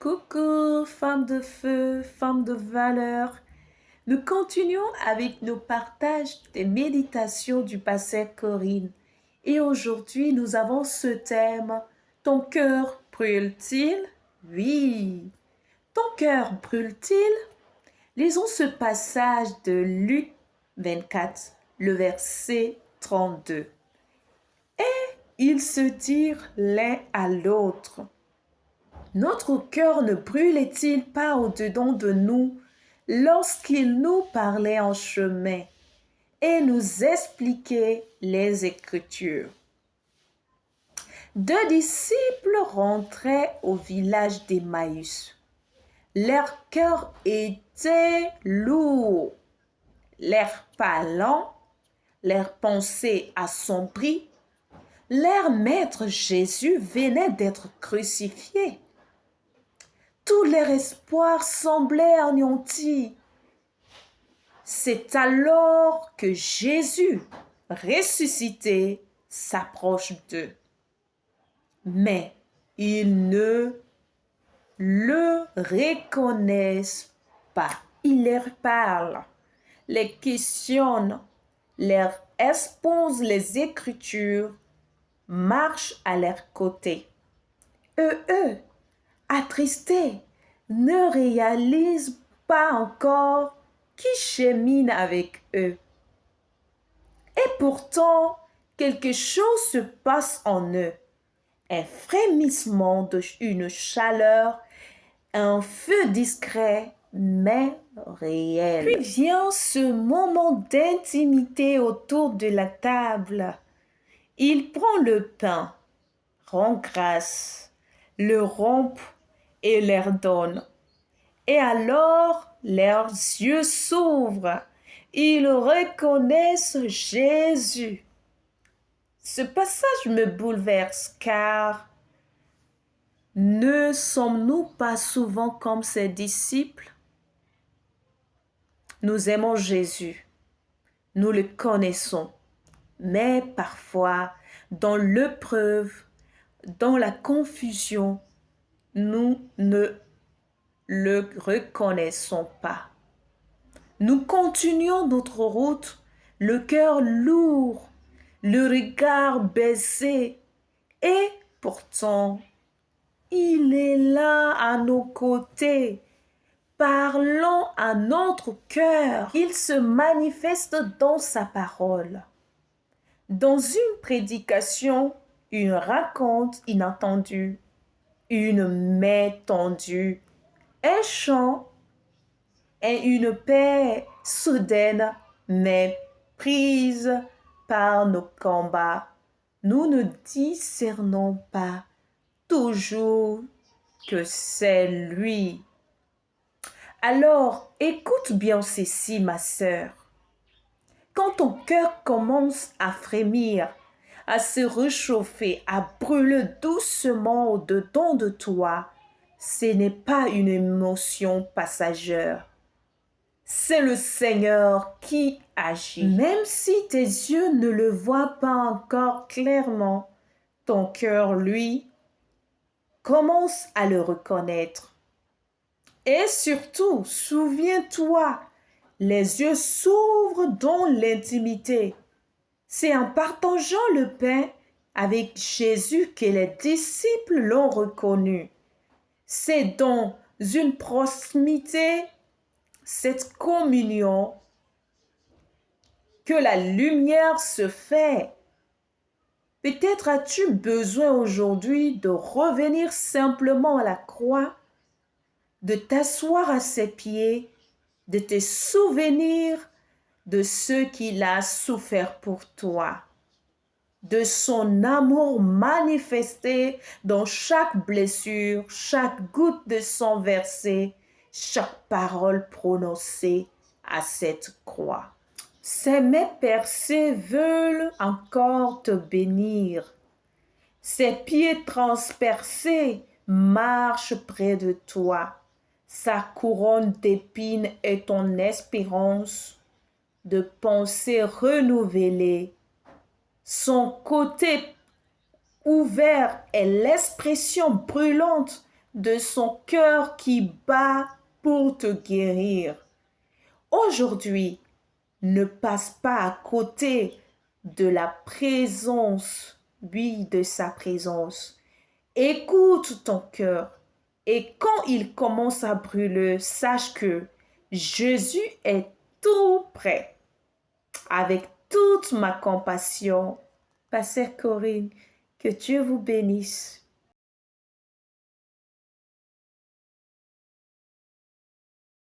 Coucou, femmes de feu, femmes de valeur. Nous continuons avec nos partages des méditations du pasteur Corinne. Et aujourd'hui, nous avons ce thème. Ton cœur brûle-t-il? Oui. Ton cœur brûle-t-il? Lisons ce passage de Luc 24, le verset 32. Et ils se dirent l'un à l'autre: notre cœur ne brûlait-il pas au-dedans de nous lorsqu'il nous parlait en chemin et nous expliquait les Écritures? Deux disciples rentraient au village d'Emmaüs. Leur cœur était lourd, l'air parlant, leurs pensées assombries. Leur maître Jésus venait d'être crucifié. Tout leur espoir semblait anéanti. C'est alors que Jésus, ressuscité, s'approche d'eux. Mais ils ne le reconnaissent pas. Il leur parle, les questionne, leur expose les Écritures, marche à leur côté. Eux, attristés, ne réalisent pas encore qui chemine avec eux. Et pourtant, quelque chose se passe en eux. Un frémissement, une chaleur, un feu discret, mais réel. Puis vient ce moment d'intimité autour de la table. Il prend le pain, rend grâce, le rompt et leur donne. Et alors, leurs yeux s'ouvrent. Ils reconnaissent Jésus. Ce passage me bouleverse car ne sommes-nous pas souvent comme ses disciples? Nous aimons Jésus, nous le connaissons, mais parfois, dans l'épreuve, dans la confusion, nous ne le reconnaissons pas. Nous continuons notre route, le cœur lourd, le regard baissé, et pourtant, il est là à nos côtés, parlant à notre cœur. Il se manifeste dans sa parole. Dans une prédication, une raconte inattendue, une main tendue, un chant et une paix soudaine, mais prise par nos combats. Nous ne discernons pas toujours que c'est lui. Alors, écoute bien ceci, ma sœur. Quand ton cœur commence à frémir, à se réchauffer, à brûler doucement au-dedans de toi, ce n'est pas une émotion passagère. C'est le Seigneur qui agit. Même si tes yeux ne le voient pas encore clairement, ton cœur, lui, commence à le reconnaître. Et surtout, souviens-toi, les yeux s'ouvrent dans l'intimité. C'est en partageant le pain avec Jésus que les disciples l'ont reconnu. C'est dans une proximité, cette communion, que la lumière se fait. Peut-être as-tu besoin aujourd'hui de revenir simplement à la croix, de t'asseoir à ses pieds, de te souvenir de ce qu'il a souffert pour toi, de son amour manifesté dans chaque blessure, chaque goutte de sang versé, chaque parole prononcée à cette croix. Ses mains percées veulent encore te bénir. Ses pieds transpercés marchent près de toi. Sa couronne d'épines est ton espérance de pensée renouvelée. Son côté ouvert est l'expression brûlante de son cœur qui bat pour te guérir. Aujourd'hui, ne passe pas à côté de la présence, oui, de sa présence. Écoute ton cœur et quand il commence à brûler, sache que Jésus est tout prêt. Avec toute ma compassion, Pasteur Corinne, que Dieu vous bénisse.